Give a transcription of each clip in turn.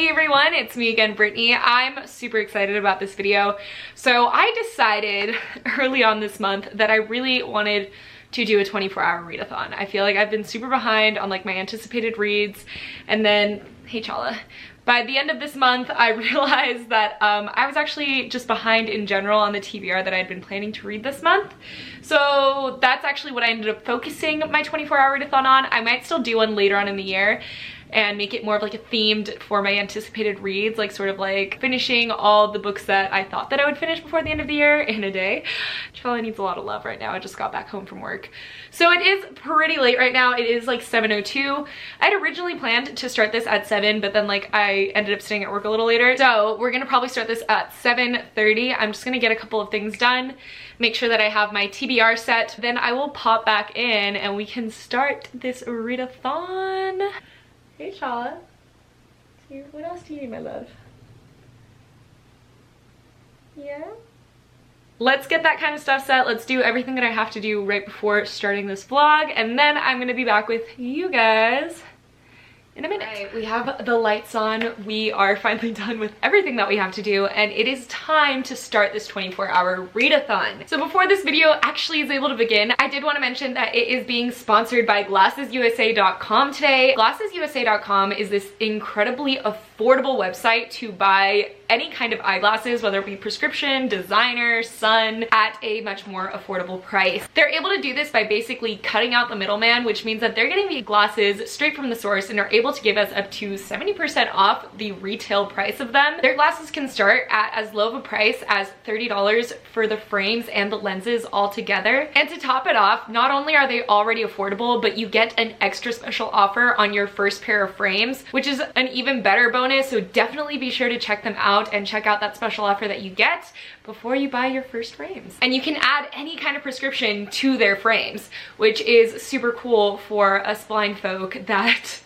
Hey everyone, it's me again, Brittany. I'm super excited about this video. So I decided early on this month that I really wanted to do a 24-hour readathon. I feel like I've been super behind on like my anticipated reads, and then, hey Chala, by the end of this month I realized that I was actually just behind in general on the TBR that I'd been planning to read this month. So that's actually what I ended up focusing my 24-hour readathon on. I might still do one later on in the year and make it more of like a themed for my anticipated reads, like sort of like finishing all the books that I thought that I would finish before the end of the year in a day. Charlie needs a lot of love right now. I just got back home from work. So it is pretty late right now. It is like 7:02. I'd originally planned to start this at 7, but then like I ended up staying at work a little later. So we're gonna probably start this at 7:30. I'm just gonna get a couple of things done, make sure that I have my TBR set, then I will pop back in and we can start this readathon. Hey Chala, what else do you need, my love? Yeah? Let's get that kind of stuff set. Let's do everything that I have to do right before starting this vlog, and then I'm gonna be back with you guys in a minute. Right, we have the lights on. We are finally done with everything that we have to do, and it is time to start this 24-hour readathon. So before this video actually is able to begin, I did want to mention that it is being sponsored by GlassesUSA.com today. GlassesUSA.com is this incredibly affordable website to buy any kind of eyeglasses, whether it be prescription, designer, sun, at a much more affordable price. They're able to do this by basically cutting out the middleman, which means that they're getting the glasses straight from the source and are able to give us up to 70% off the retail price of them. Their glasses can start at as low of a price as $30 for the frames and the lenses all together. And to top it off, not only are they already affordable, but you get an extra special offer on your first pair of frames, which is an even better bonus. So definitely be sure to check them out and check out that special offer that you get before you buy your first frames. And you can add any kind of prescription to their frames, which is super cool for us blind folk that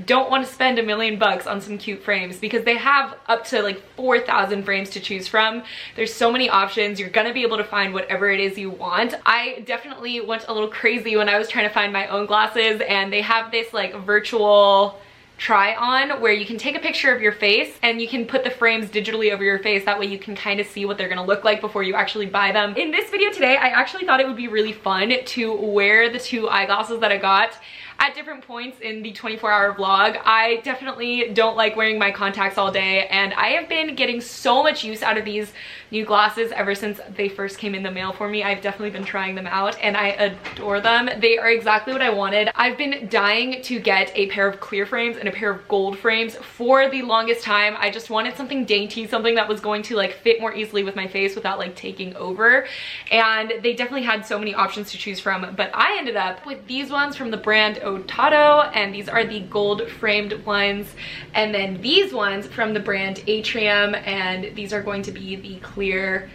don't want to spend $1 million on some cute frames, because they have up to like 4,000 frames to choose from. There's so many options. You're gonna be able to find whatever it is you want. I definitely went a little crazy when I was trying to find my own glasses, and they have this like virtual try on where you can take a picture of your face and you can put the frames digitally over your face. That way you can kind of see what they're gonna look like before you actually buy them. In this video today, I actually thought it would be really fun to wear the two eyeglasses that I got at different points in the 24-hour vlog. I definitely don't like wearing my contacts all day, and I have been getting so much use out of these new glasses ever since they first came in the mail for me. I've definitely been trying them out and I adore them. They are exactly what I wanted. I've been dying to get a pair of clear frames and a pair of gold frames for the longest time. I just wanted something dainty, something that was going to like fit more easily with my face without like taking over, and they definitely had so many options to choose from, but I ended up with these ones from the brand Otato, and these are the gold framed ones, and then these ones from the brand Atrium, and these are going to be the clear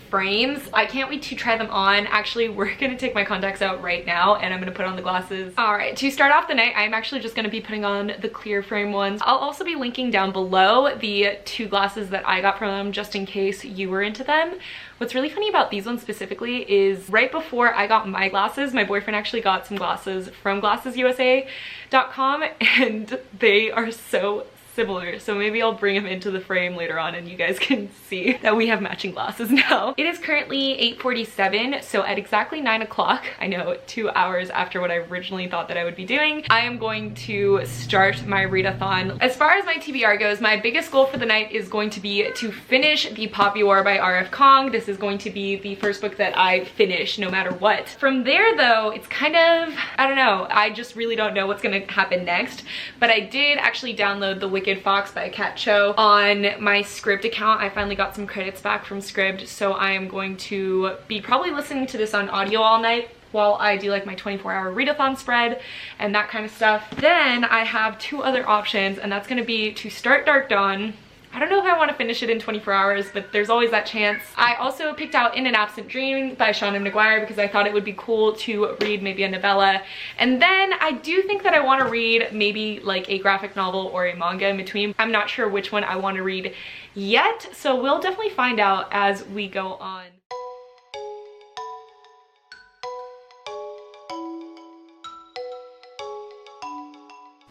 frames. I can't wait to try them on. Actually, we're gonna take my contacts out right now and I'm gonna put on the glasses. All right, to start off the night, I'm actually just gonna be putting on the clear frame ones. I'll also be linking down below the two glasses that I got from them, just in case you were into them. What's really funny about these ones specifically is right before I got my glasses, my boyfriend actually got some glasses from GlassesUSA.com, and they are so similar, so maybe I'll bring him into the frame later on and you guys can see that we have matching glasses now. It is currently 8:47, so at exactly 9 o'clock, I know 2 hours after what I originally thought that I would be doing, I am going to start my readathon. As far as my TBR goes, my biggest goal for the night is going to be to finish The Poppy War by R.F. Kong. This is going to be the first book that I finish no matter what. From there though, it's kind of, I don't know, I just really don't know what's gonna happen next, but I did actually download the Wicked Fox by Kat Cho on my Scribd account. I finally got some credits back from Scribd, so I am going to be probably listening to this on audio all night while I do like my 24-hour readathon spread and that kind of stuff. Then I have two other options, and that's gonna be to start Dark Dawn. I don't know if I want to finish it in 24 hours, but there's always that chance. I also picked out In an Absent Dream by Sean M. Maguire because I thought it would be cool to read maybe a novella. And then I do think that I want to read maybe like a graphic novel or a manga in between. I'm not sure which one I want to read yet, so we'll definitely find out as we go on.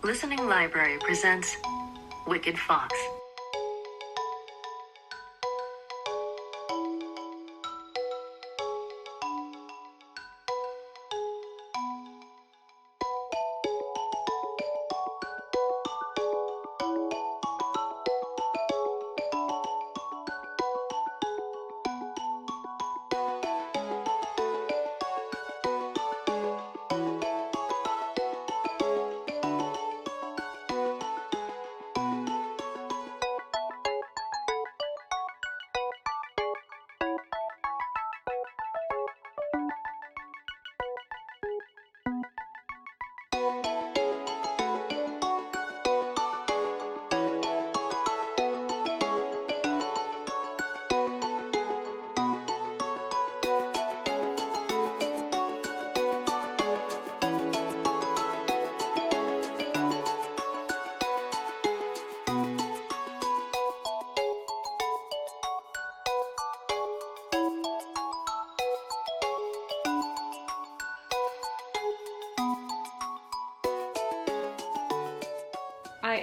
Listening Library presents Wicked Fox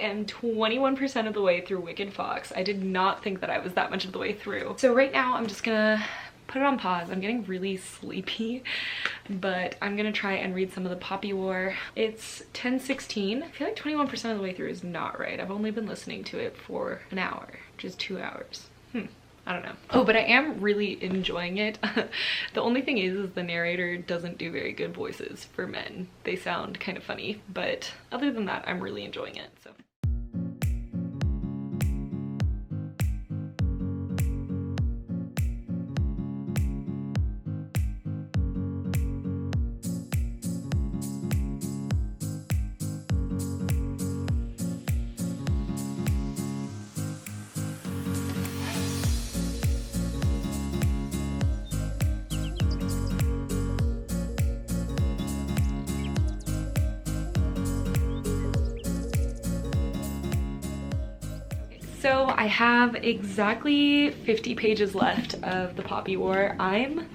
am 21% of the way through Wicked Fox. I did not think that I was that much of the way through. So right now I'm just gonna put it on pause. I'm getting really sleepy, but I'm gonna try and read some of the Poppy War. It's 10:16. I feel like 21% of the way through is not right. I've only been listening to it for an hour, which is 2 hours. I don't know. Oh, but I am really enjoying it. The only thing is the narrator doesn't do very good voices for men. They sound kind of funny, but other than that, I'm really enjoying it, so. So I have exactly 50 pages left of the Poppy War. I'm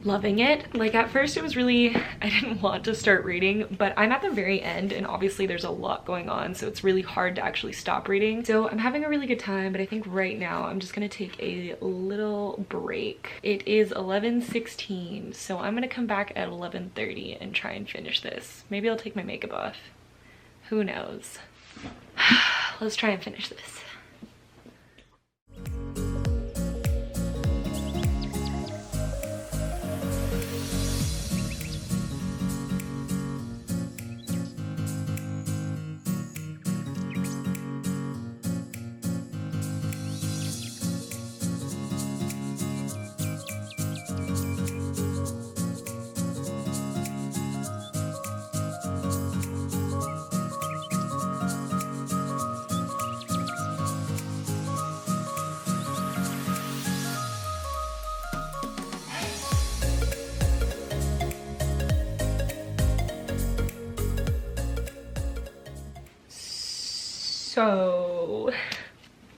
loving it. Like at first it was really, I didn't want to start reading, but I'm at the very end and obviously there's a lot going on, so it's really hard to actually stop reading. So I'm having a really good time, but I think right now I'm just gonna take a little break. It is 11:16, so I'm gonna come back at 11:30 and try and finish this. Maybe I'll take my makeup off. Who knows? Let's try and finish this. So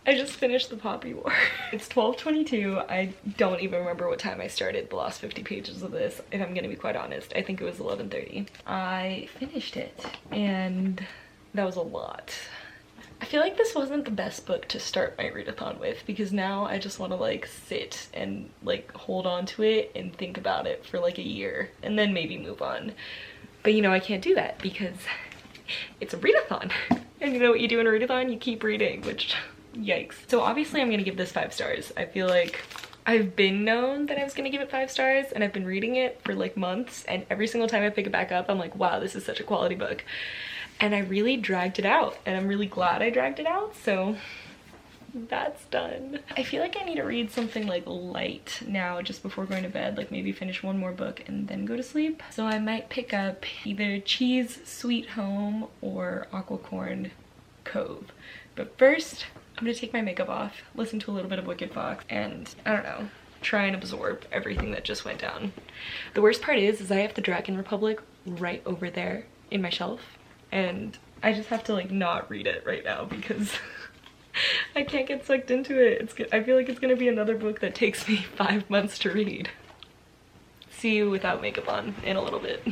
I just finished the Poppy War. It's 12:22. I don't even remember what time I started the last 50 pages of this, if I'm gonna be quite honest. I think it was 11:30. I finished it and that was a lot. I feel like this wasn't the best book to start my readathon with, because now I just want to like sit and like hold on to it and think about it for like a year and then maybe move on. But you know, I can't do that because it's a readathon. And you know what you do in a readathon? You keep reading, which yikes. So obviously I'm gonna give this 5 stars. I feel like I've been known that I was gonna give it 5 stars and I've been reading it for like months, and every single time I pick it back up I'm like, wow, this is such a quality book. And I really dragged it out and I'm really glad I dragged it out, so that's done. I feel like I need to read something like light now just before going to bed, like maybe finish one more book and then go to sleep. So I might pick up either Cheese Sweet Home or Aquacorn Cove. But first, I'm gonna take my makeup off, listen to a little bit of Wicked Fox, and I don't know, try and absorb everything that just went down. The worst part is I have the Dragon Republic right over there in my shelf, and I just have to like not read it right now because I can't get sucked into it. I feel like it's gonna be another book that takes me 5 months to read. See you without makeup on in a little bit.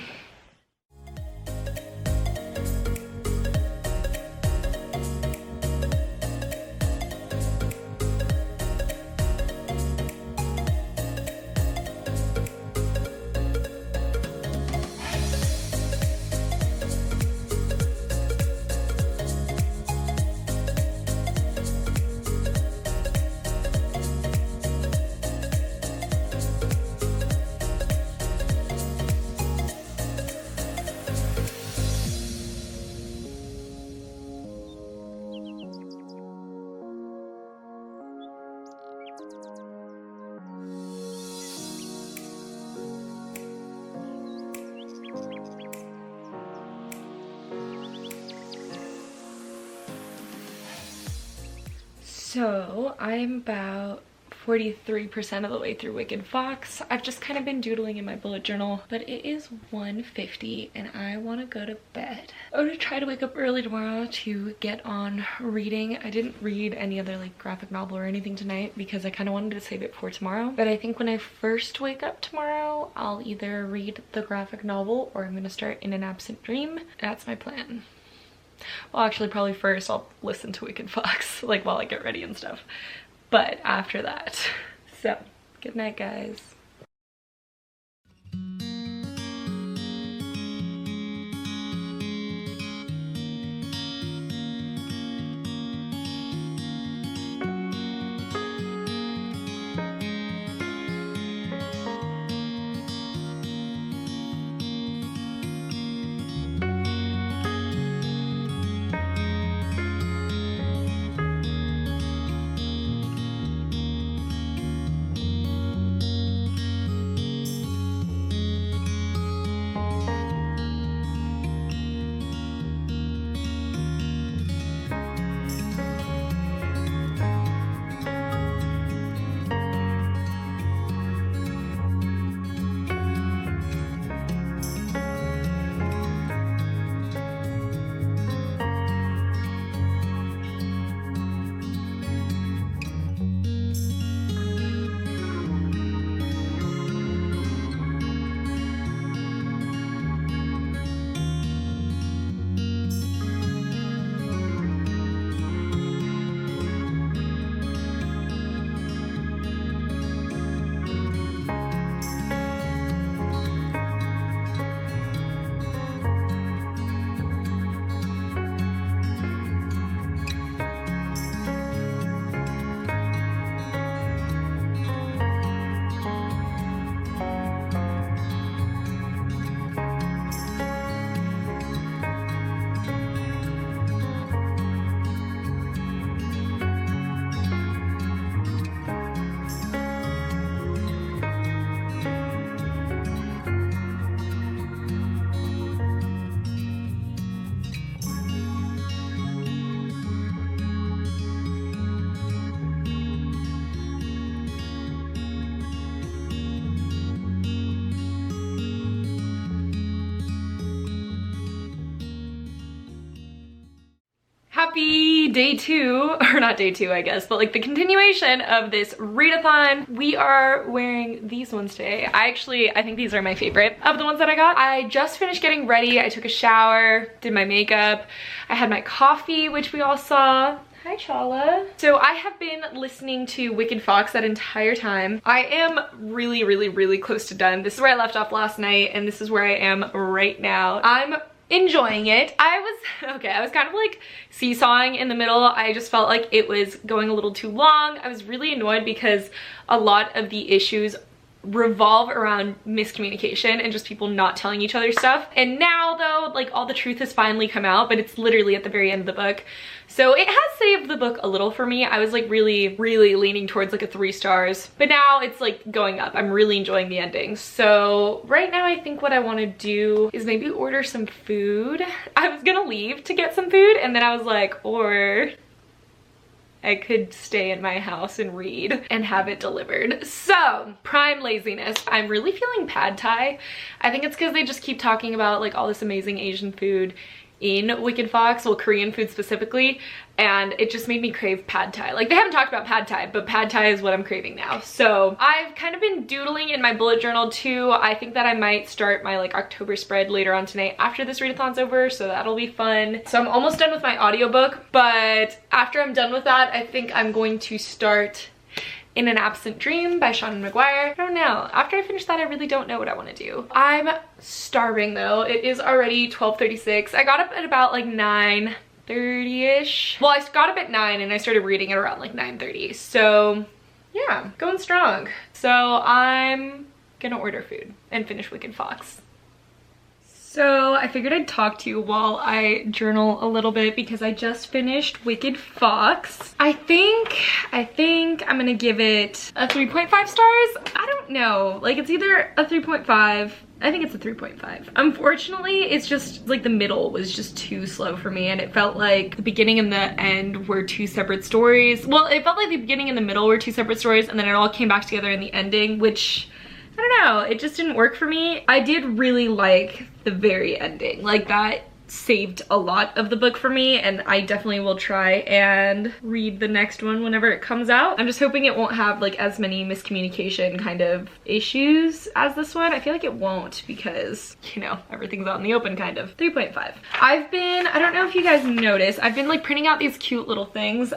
So I'm about 43% of the way through Wicked Fox. I've just kind of been doodling in my bullet journal, but it is 1:50 and I want to go to bed. I'm gonna try to wake up early tomorrow to get on reading. I didn't read any other like graphic novel or anything tonight because I kind of wanted to save it for tomorrow. But I think when I first wake up tomorrow, I'll either read the graphic novel or I'm gonna start In an Absent Dream. That's my plan. Well, actually probably first I'll listen to Wicked Fox, like while I get ready and stuff. But after that. So, good night, guys. Happy day 2, or not day 2 I guess, but like the continuation of this readathon. We are wearing these ones today. I think these are my favorite of the ones that I got. I just finished getting ready. I took a shower, did my makeup. I had my coffee, which we all saw. Hi, Chala. So I have been listening to Wicked Fox that entire time. I am really close to done. This is where I left off last night, and this is where I am right now. I'm enjoying it. I was kind of like seesawing in the middle. I just felt like it was going a little too long. I was really annoyed because a lot of the issues revolve around miscommunication and just people not telling each other stuff. And now though, like all the truth has finally come out, but it's literally at the very end of the book. So it has saved the book a little for me. I was like really leaning towards like a 3 stars, but now it's like going up. I'm really enjoying the ending. So right now I think what I want to do is maybe order some food. I was gonna leave to get some food and then I was like, or I could stay in my house and read and have it delivered. So, prime laziness. I'm really feeling pad thai. I think it's because they just keep talking about like all this amazing Asian food in Wicked Fox, well, Korean food specifically, and it just made me crave pad thai. Like, they haven't talked about pad thai, but pad thai is what I'm craving now. So I've kind of been doodling in my bullet journal too. I think that I might start my like October spread later on tonight after this readathon's over, so that'll be fun. So I'm almost done with my audiobook, but after I'm done with that, I think I'm going to start In an Absent Dream by Sean McGuire. I don't know. After I finish that, I really don't know what I want to do. I'm starving though. It is already 12:36. I got up at about like 9:30-ish. Well, I got up at 9 and I started reading at around like 9:30. So yeah, going strong. So I'm gonna order food and finish Wicked Fox. So I figured I'd talk to you while I journal a little bit because I just finished Wicked Fox. I think I'm gonna give it a 3.5 stars. I don't know, like it's either a 3.5. I think it's a 3.5. Unfortunately, it's just like the middle was just too slow for me and it felt like the beginning and the end were 2 separate stories. Well, it felt like the beginning and the middle were 2 separate stories and then it all came back together in the ending, which I don't know, it just didn't work for me. I did really like the very ending. Like that saved a lot of the book for me, and I definitely will try and read the next one whenever it comes out. I'm just hoping it won't have like as many miscommunication kind of issues as this one. I feel like it won't because, you know, everything's out in the open kind of. 3.5. I don't know if you guys noticed, I've been like printing out these cute little things.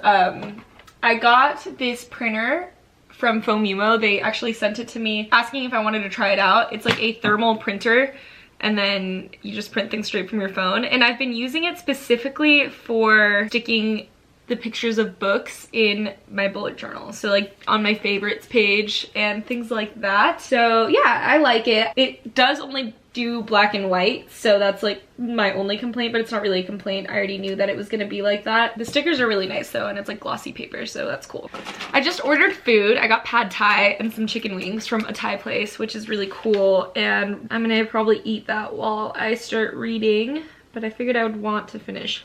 I got this printer from Fomumo. They actually sent it to me asking if I wanted to try it out. It's like a thermal printer, and then you just print things straight from your phone. And I've been using it specifically for sticking the pictures of books in my bullet journal. So like on my favorites page and things like that. So yeah, I like it. It does only do black and white, so that's like my only complaint, but it's not really a complaint. I already knew that it was gonna be like that. The stickers are really nice though, and it's like glossy paper, so that's cool. I just ordered food. I got pad thai and some chicken wings from a Thai place, which is really cool, and I'm gonna probably eat that while I start reading, but I figured I would want to finish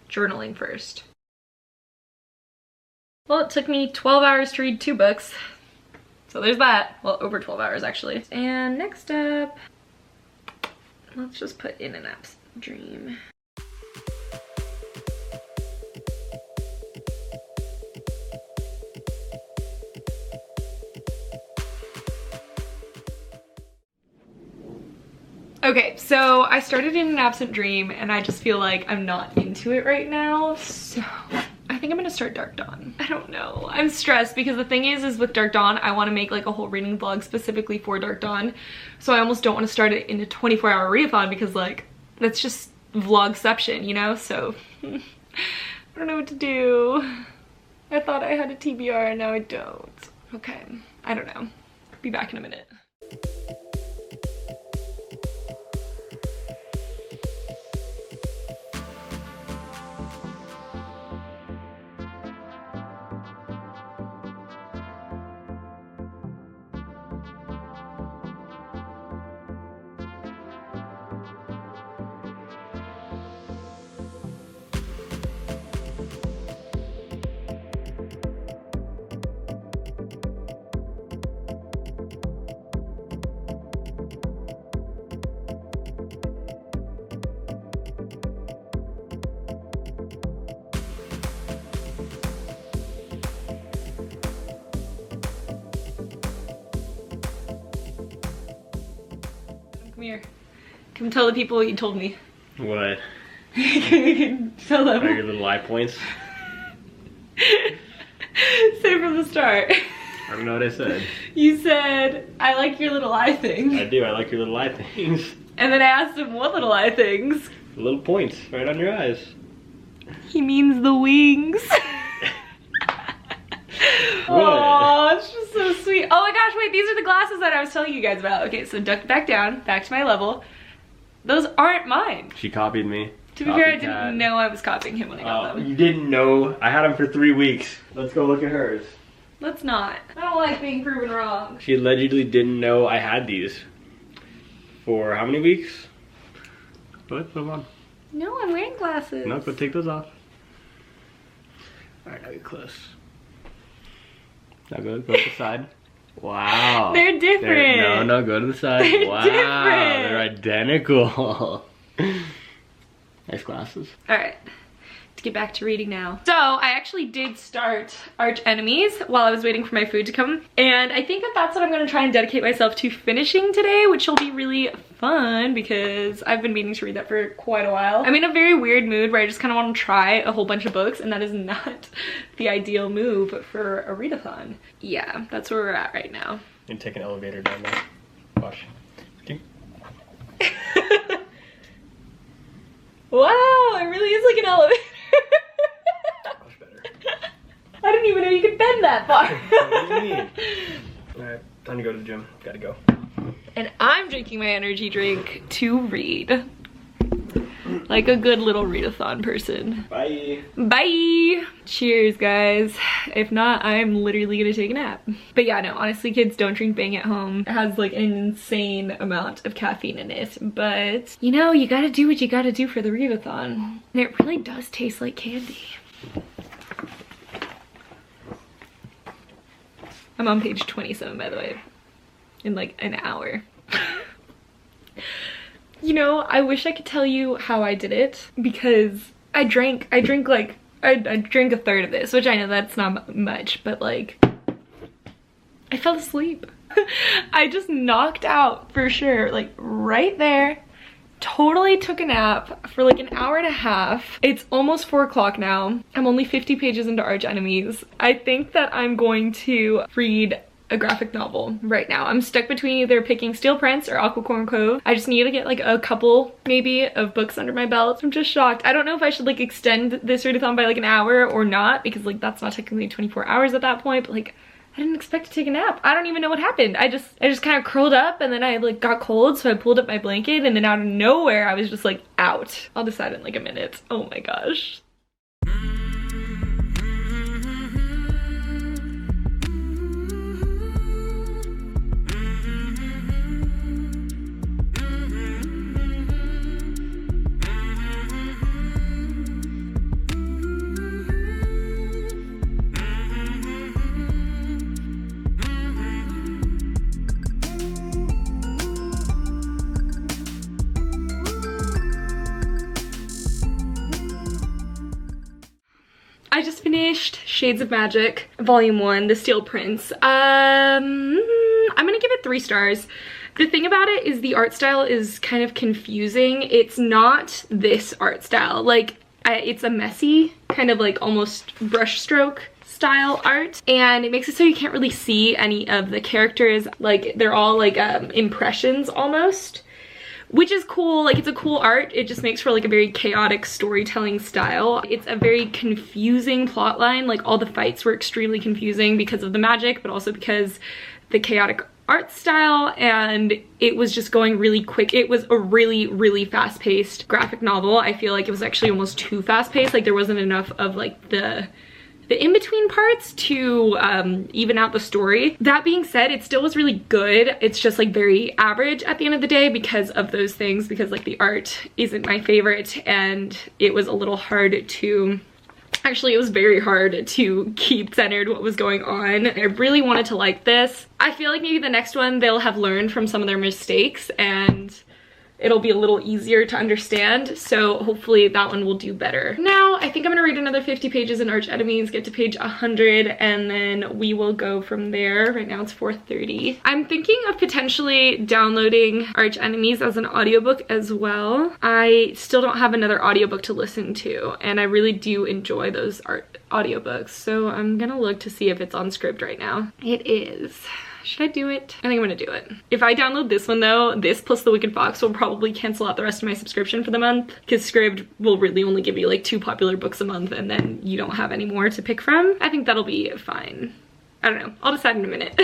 journaling first. Well, it took me 12 hours to read 2 books, so there's that. Well, over 12 hours actually. And next up, let's just put in an absent dream. Okay, so I started in an absent dream and I just feel like I'm not into it right now, so I think I'm gonna start Dark Dawn. I don't know. I'm stressed because the thing is with Dark Dawn, I want to make like a whole reading vlog specifically for Dark Dawn. So I almost don't want to start it in a 24-hour readathon because like, that's just vlogception, you know? So I don't know what to do. I thought I had a TBR and now I don't. Okay, I don't know. Be back in a minute. Come here. Come tell the people what you told me. What? Tell them. Are your little eye points? Say from the start. I don't know what I said. You said, I like your little eye thing. I do, I like your little eye things. And then I asked him, what little eye things? The little points right on your eyes. He means the wings. Oh, it's just so sweet. Oh my gosh, wait, these are the glasses that I was telling you guys about. Okay, so duck back down, back to my level. Those aren't mine. She copied me. To be fair, I didn't know I was copying him when I got them. You didn't know? I had them for 3 weeks. Let's go look at hers. Let's not. I don't like being proven wrong. She allegedly didn't know I had these. For how many weeks? Put them on. No, I'm wearing glasses. No, go take those off. Alright, now get close. Now go to the side. Wow. They're different. No, go to the side. They're wow, different. They're identical. Nice glasses. Alright, to get back to reading now. So I actually did start Archenemies while I was waiting for my food to come. And I think that that's what I'm going to try and dedicate myself to finishing today, which will be really fun because I've been meaning to read that for quite a while. I'm in a very weird mood where I just kind of want to try a whole bunch of books, and that is not the ideal move for a readathon. Yeah, that's where we're at right now. You can take an elevator down there. Watch. Okay. Wow, it really is like an elevator. Much better. I didn't even know you could bend that far. What do you mean? Alright, time to go to the gym. Gotta go. And I'm drinking my energy drink to read. Like a good little readathon person. Bye. Bye. Cheers, guys. If not, I'm literally gonna take a nap. But yeah, no, honestly, kids, don't drink Bang at home. It has like an insane amount of caffeine in it. But, you know, you gotta do what you gotta do for the readathon. And it really does taste like candy. I'm on page 27, by the way. In like an hour. You know, I wish I could tell you how I did it, because I drank like, I drank a third of this, which I know that's not much, but like, I fell asleep. I just knocked out for sure, like right there. Totally took a nap for like an hour and a half. It's almost 4 o'clock now. I'm only 50 pages into Archenemies. I think that I'm going to read a graphic novel right now. I'm stuck between either picking Steel Prince or Aquacorn Cove. I just need to get like a couple maybe of books under my belt. I'm just shocked. I don't know if I should like extend this readathon by like an hour or not, because like that's not technically 24 hours at that point, but like I didn't expect to take a nap. I don't even know what happened. I just kind of curled up, and then I like got cold, so I pulled up my blanket, and then out of nowhere I was just like out. I'll decide in like a minute. Oh my gosh. I just finished Shades of Magic, Volume 1, The Steel Prince. I'm gonna give it 3 stars. The thing about it is the art style is kind of confusing. It's not this art style. Like, it's a messy, kind of like almost brushstroke style art, and it makes it so you can't really see any of the characters. Like, they're all like impressions almost, which is cool. Like, it's a cool art. It just makes for like a very chaotic storytelling style. It's a very confusing plot line. Like, all the fights were extremely confusing because of the magic, but also because the chaotic art style, and it was just going really quick. It was a really fast-paced graphic novel. I feel like it was actually almost too fast-paced. Like, there wasn't enough of like the in-between parts to even out the story. That being said, it still was really good. It's just like very average at the end of the day because of those things, because like the art isn't my favorite, and it was a little hard to, actually it was very hard to keep centered what was going on. I really wanted to like this. I feel like maybe the next one they'll have learned from some of their mistakes and it'll be a little easier to understand, so hopefully that one will do better. Now, I think I'm gonna read another 50 pages in Archenemies, get to page 100, and then we will go from there. Right now it's 4:30. I'm thinking of potentially downloading Archenemies as an audiobook as well. I still don't have another audiobook to listen to, and I really do enjoy those audiobooks, so I'm gonna look to see if it's on Scribd right now. It is. Should I do it? I think I'm gonna do it. If I download this one though, this plus The Wicked Fox will probably cancel out the rest of my subscription for the month, because Scribd will really only give you like 2 popular books a month and then you don't have any more to pick from. I think that'll be fine. I don't know. I'll decide in a minute.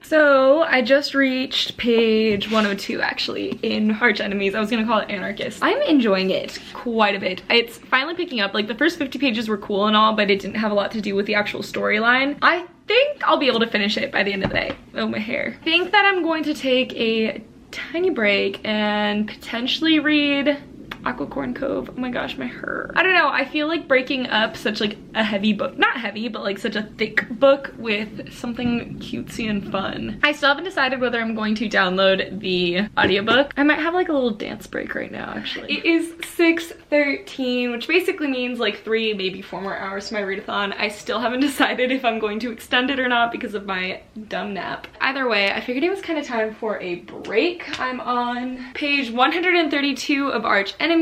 So I just reached page 102 actually in Archenemies. I was gonna call it Anarchist. I'm enjoying it quite a bit. It's finally picking up. Like, the first 50 pages were cool and all, but it didn't have a lot to do with the actual storyline. I think I'll be able to finish it by the end of the day. Oh, my hair. I think that I'm going to take a tiny break and potentially read Aquacorn Cove. Oh my gosh, my hair. I don't know, I feel like breaking up such like a heavy book, not heavy, but like such a thick book with something cutesy and fun. I still haven't decided whether I'm going to download the audiobook. I might have like a little dance break right now, actually. It is 6:13, which basically means like 3, maybe 4 more hours to my readathon. I still haven't decided if I'm going to extend it or not because of my dumb nap. Either way, I figured it was kind of time for a break. I'm on page 132 of Archenemies,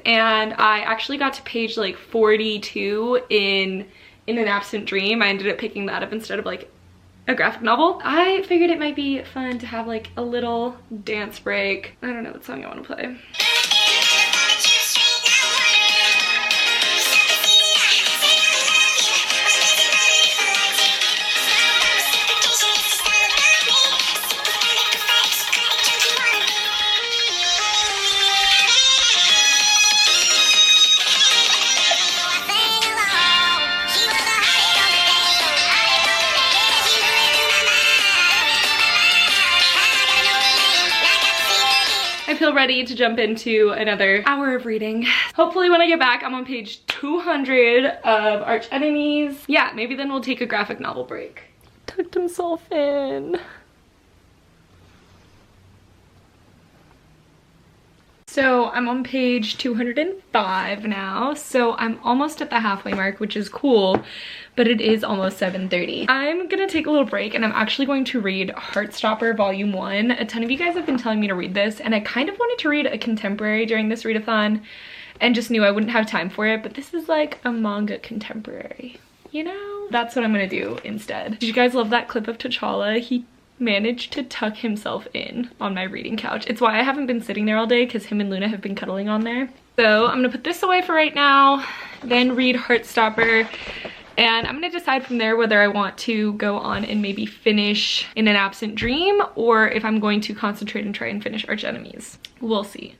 and I actually got to page like 42 in an Absent Dream. I ended up picking that up instead of like a graphic novel. I figured it might be fun to have like a little dance break. I don't know what song I want to play. I feel ready to jump into another hour of reading. Hopefully when I get back, I'm on page 200 of Archenemies. Yeah, maybe then we'll take a graphic novel break. Tucked himself in. So I'm on page 205 now, so I'm almost at the halfway mark, which is cool, but it is almost 7:30. I'm gonna take a little break and I'm actually going to read Heartstopper Volume 1. A ton of you guys have been telling me to read this, and I kind of wanted to read a contemporary during this readathon and just knew I wouldn't have time for it, but this is like a manga contemporary, you know? That's what I'm gonna do instead. Did you guys love that clip of T'Challa? He managed to tuck himself in on my reading couch. It's why I haven't been sitting there all day, because him and Luna have been cuddling on there. So I'm gonna put this away for right now, then read Heartstopper, and I'm gonna decide from there whether I want to go on and maybe finish In an Absent Dream, or if I'm going to concentrate and try and finish Archenemies. We'll see.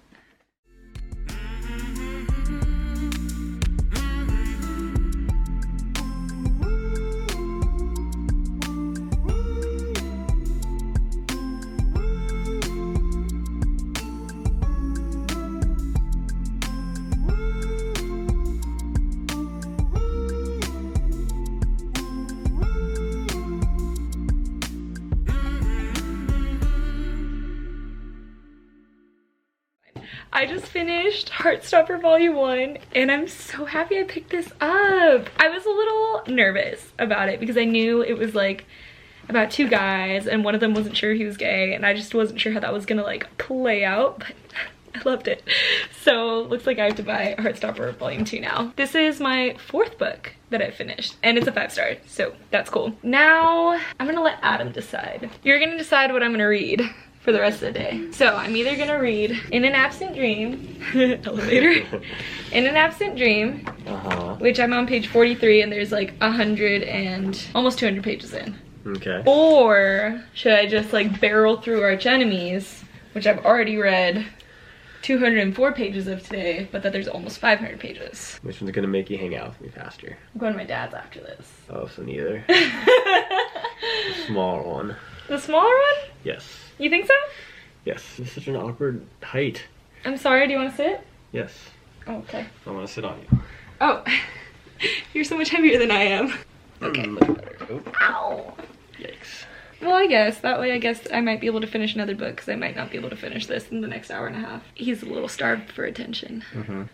I just finished Heartstopper Volume 1 and I'm so happy I picked this up. I was a little nervous about it because I knew it was like about two guys and one of them wasn't sure he was gay, and I just wasn't sure how that was gonna like play out, but I loved it. So looks like I have to buy Heartstopper Volume 2 now. This is my fourth book that I finished and it's a 5-star, so that's cool. Now I'm gonna let Adam decide. You're gonna decide what I'm gonna read for the rest of the day. So I'm either gonna read In an Absent Dream, elevator, In an Absent Dream, which I'm on page 43 and there's like 100 and almost 200 pages in. Okay. Or should I just like barrel through Archenemies, which I've already read 204 pages of today, but that there's almost 500 pages. Which one's gonna make you hang out with me faster? I'm going to my dad's after this. Oh, so neither. The smaller one. The smaller one? Yes. You think so? Yes. It's such an awkward height. I'm sorry, do you want to sit? Yes. Oh, okay. I want to sit on you. Oh, you're so much heavier than I am. Okay. Much better. Oh. Ow. Yikes. Well, I guess that way I guess I might be able to finish another book, because I might not be able to finish this in the next hour and a half. He's a little starved for attention.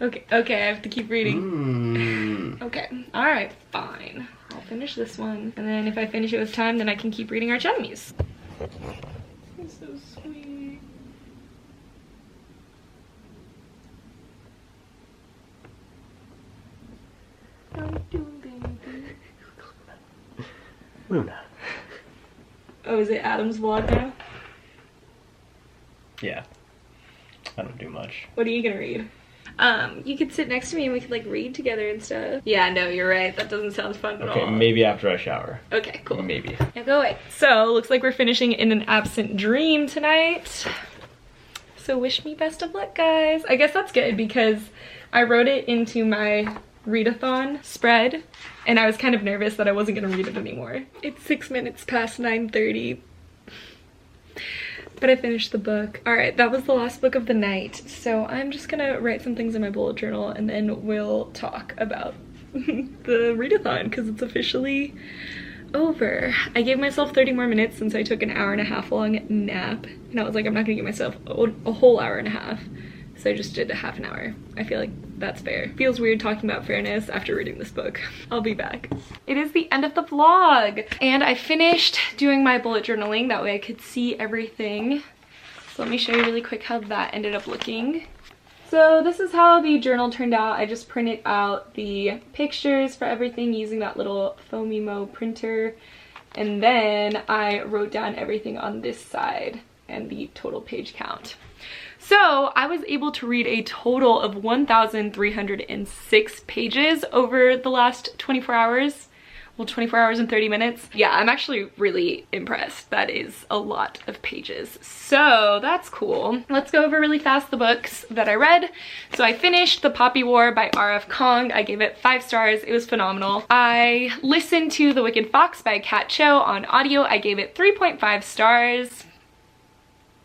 Okay, I have to keep reading. Okay, all right, fine. I'll finish this one, and then if I finish it with time, then I can keep reading Archenemies. He's so sweet. How you doing, baby? Luna. Oh, is it Adam's vlog now? Yeah. I don't do much. What are you gonna read? You could sit next to me and we could like read together and stuff. Yeah, no, you're right. That doesn't sound fun at all. Okay, maybe after I shower. Okay, cool. Maybe. Now go away. So, looks like we're finishing In an Absent Dream tonight. So wish me best of luck, guys. I guess that's good because I wrote it into my readathon spread and I was kind of nervous that I wasn't gonna read it anymore. It's 6 minutes past 9:30. But I finished the book. All right, that was the last book of the night. So I'm just gonna write some things in my bullet journal and then we'll talk about the readathon because it's officially over. I gave myself 30 more minutes since I took an hour-and-a-half long nap. And I was like, I'm not gonna give myself a whole hour and a half. So I just did a half an hour. I feel like that's fair. Feels weird talking about fairness after reading this book. I'll be back. It is the end of the vlog and I finished doing my bullet journaling. That way I could see everything. So let me show you really quick how that ended up looking. So this is how the journal turned out. I just printed out the pictures for everything using that little Foamimo printer. And then I wrote down everything on this side and the total page count. So I was able to read a total of 1,306 pages over the last 24 hours. Well, 24 hours and 30 minutes. Yeah, I'm actually really impressed. That is a lot of pages. So that's cool. Let's go over really fast the books that I read. So I finished The Poppy War by R.F. Kong. I gave it 5 stars. It was phenomenal. I listened to The Wicked Fox by Kat Cho on audio. I gave it 3.5 stars.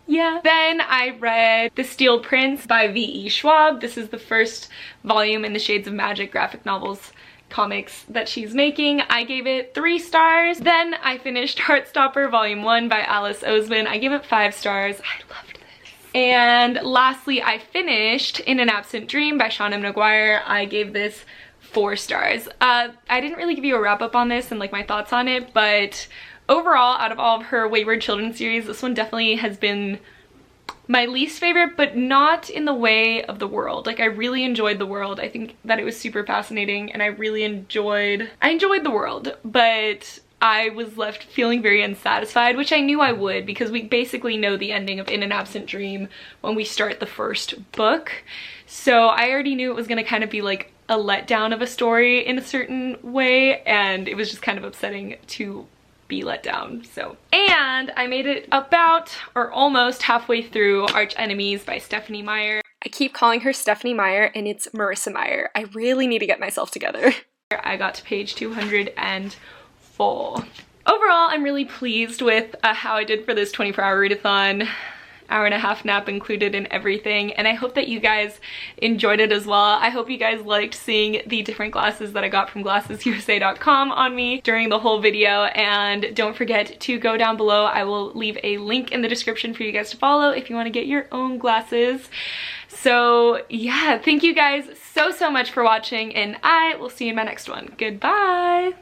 Yeah. Then I read The Steel Prince by V.E. Schwab. This is the first volume in the Shades of Magic graphic novels comics that she's making. I gave it 3 stars. Then I finished Heartstopper Volume 1 by Alice Oseman. I gave it 5 stars. I loved this. And lastly, I finished In an Absent Dream by Sean M. Maguire. I gave this 4 stars. I didn't really give you a wrap up on this and like my thoughts on it, but overall, out of all of her Wayward Children series, this one definitely has been my least favorite, but not in the way of The World. Like, I really enjoyed The World. I think that it was super fascinating, and I enjoyed The World, but I was left feeling very unsatisfied, which I knew I would because we basically know the ending of In an Absent Dream when we start the first book. So I already knew it was gonna kind of be like a letdown of a story in a certain way, and it was just kind of upsetting to be let down. So, and I made it about or almost halfway through Archenemies by Stephenie Meyer. I keep calling her Stephenie Meyer and it's Marissa Meyer. I really need to get myself together. I got to page 204. Overall, I'm really pleased with how I did for this 24-hour readathon. Hour-and-a-half nap included and everything, and I hope that you guys enjoyed it as well. I hope you guys liked seeing the different glasses that I got from glassesusa.com on me during the whole video, and don't forget to go down below. I will leave a link in the description for you guys to follow if you want to get your own glasses. So yeah, thank you guys so much for watching, and I will see you in my next one. Goodbye!